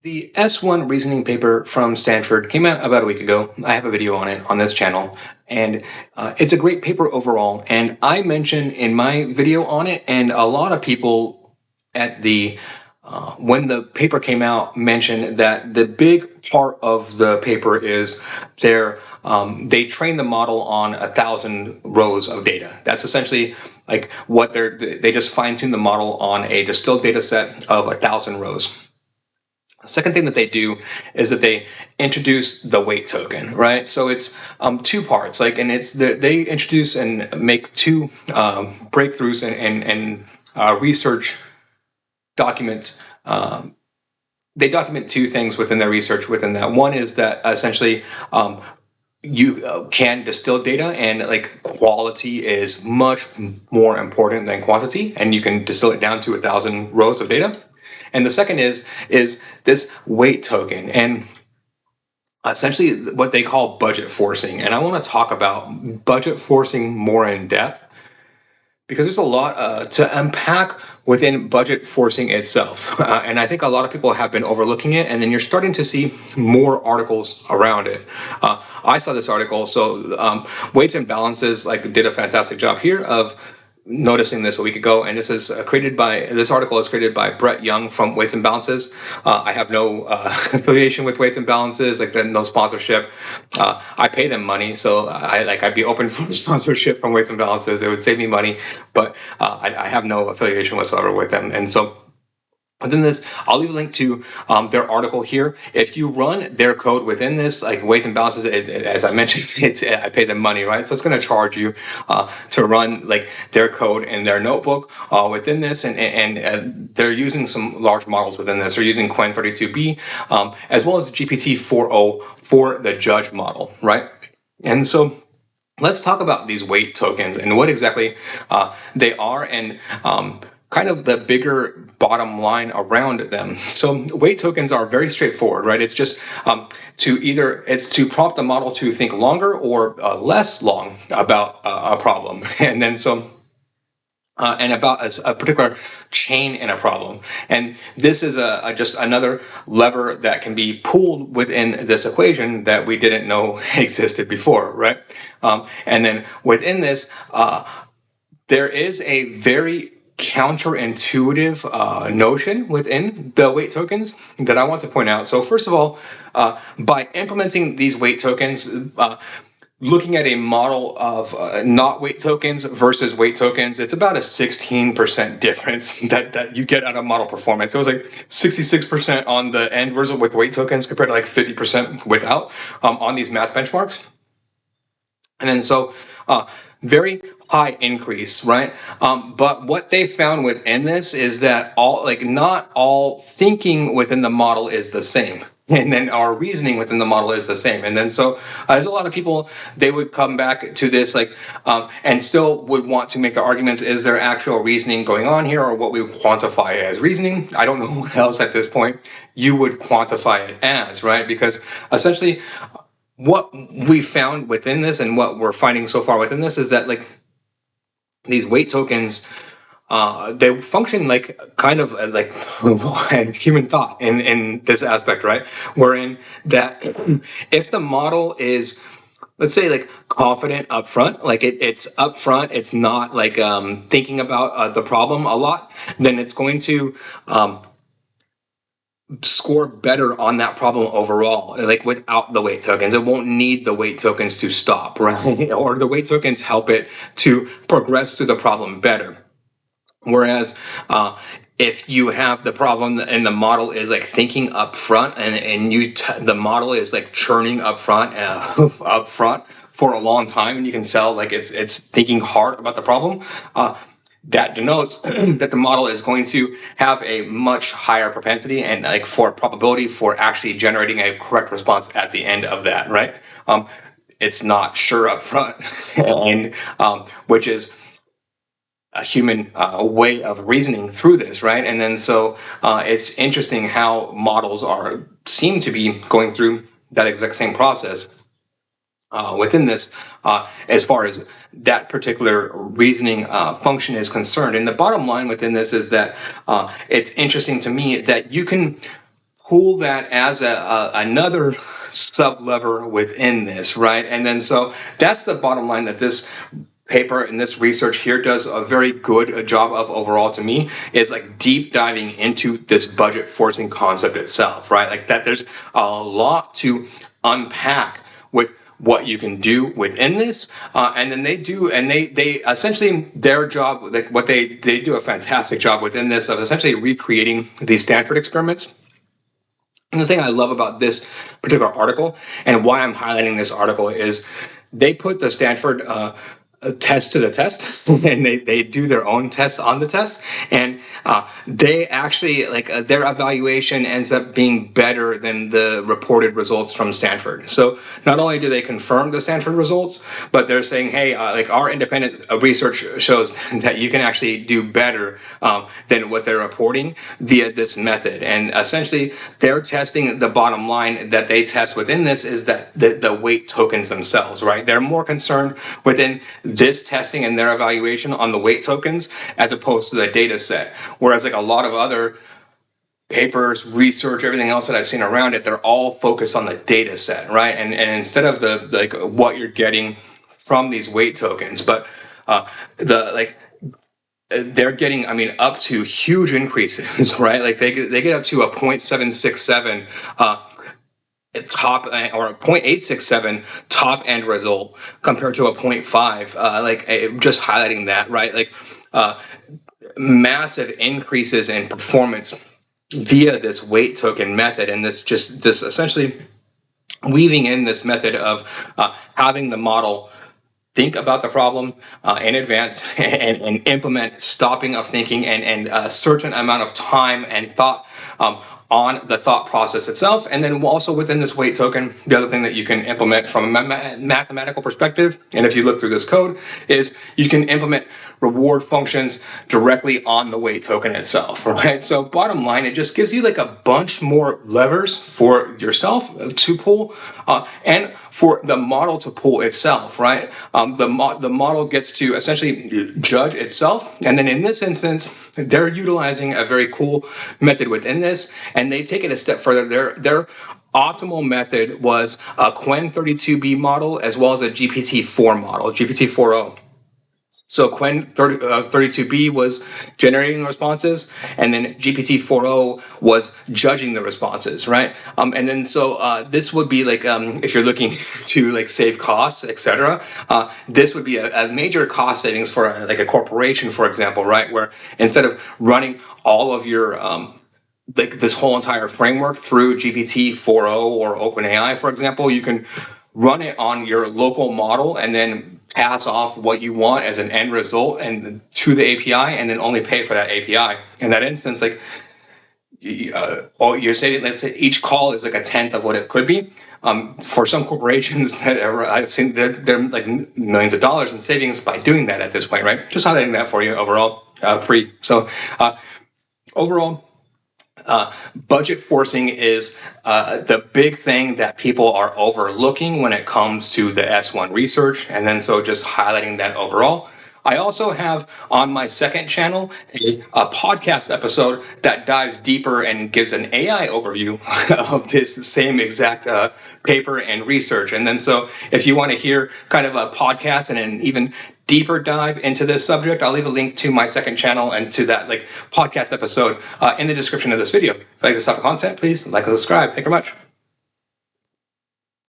The S1 reasoning paper from Stanford came out about a week ago. I have a video on it on this channel, and it's a great paper overall. And I mentioned in my video on it, and a lot of people at the when the paper came out mentioned that the big part of the paper is they train the model on 1,000 rows of data. That's essentially like what they just fine tune the model on a distilled data set of 1,000 rows. The second thing that they do is that they introduce the weight token, right? So it's two parts, and they introduce and make two breakthroughs and research documents. They document two things within their research within that. One is that essentially you can distill data, and quality is much more important than quantity, and you can distill it down to 1,000 rows of data. And the second is this weight token, and essentially what they call budget forcing. And I want to talk about budget forcing more in depth because there's a lot to unpack within budget forcing itself. And I think a lot of people have been overlooking it, and then you're starting to see more articles around it. I saw this article, so Weights and Balances did a fantastic job here of noticing this a week ago, and this article is created by Brett Young from Weights and Balances. I have no affiliation with Weights and Balances, no sponsorship. I pay them money, so I'd be open for sponsorship from Weights and Balances. It would save me money, but I have no affiliation whatsoever with them, and so. Within this, I'll leave a link to their article here. If you run their code within this, Weights and Balances, as I mentioned, I pay them money, right? So it's going to charge you to run their code in their notebook within this, and they're using some large models within this. They're using Qwen32B as well as GPT-4o for the judge model, right? And so let's talk about these weight tokens and what exactly they are, and kind of the bigger bottom line around them. So weight tokens are very straightforward, right? It's just to prompt the model to think longer or less long about a problem, and then and about a particular chain in a problem. And this is just another lever that can be pulled within this equation that we didn't know existed before, right? And then within this, there is a very counterintuitive notion within the weight tokens that I want to point out. So first of all, by implementing these weight tokens, looking at a model of not weight tokens versus weight tokens, it's about a 16% difference that you get out of model performance. It was 66% on the end result with weight tokens compared to 50% without on these math benchmarks. And then so very high increase, right? But what they found within this is that not all thinking within the model is the same. And then our reasoning within the model is the same. And then so there's a lot of people, they would come back to this and still would want to make the arguments, is there actual reasoning going on here, or what we quantify as reasoning? I don't know what else at this point you would quantify it as, right? Because essentially what we found within this, and what we're finding so far within this, is that these weight tokens, they function kind of like human thought in this aspect, right? Wherein that if the model is, let's say, confident upfront, it's upfront, it's not thinking about the problem a lot, then it's going to score better on that problem overall, without the weight tokens. It won't need the weight tokens to stop, right? Or the weight tokens help it to progress through the problem better. Whereas if you have the problem and the model is thinking up front, and the model is churning up front for a long time, and you can tell it's thinking hard about the problem, that denotes that the model is going to have a much higher propensity and for probability for actually generating a correct response at the end of that, right? It's not sure up front, and which is a human way of reasoning through this, right? And then so it's interesting how models seem to be going through that exact same process within this, as far as that particular reasoning function is concerned. And the bottom line within this is that it's interesting to me that you can pull that as another sub lever within this, right? And then so that's the bottom line that this paper and this research here does a very good job of overall to me, is like deep diving into this budget forcing concept itself, right? Like that there's a lot to unpack with what you can do within this, and then they essentially their job, like what they do a fantastic job within this of essentially recreating these Stanford experiments. And the thing I love about this particular article and why I'm highlighting this article is they put the Stanford test to the test and they do their own tests on the test, and they actually their evaluation ends up being better than the reported results from Stanford. So not only do they confirm the Stanford results, but they're saying, hey, our independent research shows that you can actually do better than what they're reporting via this method. And essentially they're testing the bottom line that they test within this is that the weight tokens themselves, right? They're more concerned within this testing and their evaluation on the weight tokens as opposed to the data set. Whereas like a lot of other papers, research, everything else that I've seen around it, they're all focused on the data set, right? And instead of the like what you're getting from these weight tokens, but they're getting, I mean, up to huge increases, right? Like they get up to a 0.767 top or 0.867 top end result compared to a 0.5, just highlighting that, right? Like massive increases in performance via this weight token method, and this essentially weaving in this method of having the model think about the problem in advance and implement stopping of thinking and a certain amount of time and thought on the thought process itself. And then also within this weight token, the other thing that you can implement from a mathematical perspective, and if you look through this code, is you can implement reward functions directly on the weight token itself, right? So bottom line, it just gives you like a bunch more levers for yourself to pull and for the model to pull itself, right? The model gets to essentially judge itself. And then in this instance, they're utilizing a very cool method within this, and they take it a step further. Their optimal method was a Qwen 32B model as well as a GPT-4 model, GPT-4o. So Qwen 32B was generating responses, and then GPT-4o was judging the responses, right? And then so this would be like if you're looking to like save costs, etc. This would be a major cost savings for like a corporation, for example, right? Where instead of running all of your like this whole entire framework through GPT-4o or OpenAI, for example, you can run it on your local model and then pass off what you want as an end result and to the API, and then only pay for that API. In that instance, like you're saying, let's say each call is like a tenth of what it could be. For some corporations that I've seen, they're like millions of dollars in savings by doing that at this point, right? Just highlighting that for you overall, free. So overall, budget forcing is the big thing that people are overlooking when it comes to the S1 research, and then so just highlighting that overall. I also have on my second channel a podcast episode that dives deeper and gives an AI overview of this same exact paper and research. And then so if you want to hear kind of a podcast and an even deeper dive into this subject, I'll leave a link to my second channel and to that like podcast episode in the description of this video. If you like this type of content, please like and subscribe. Thank you very much.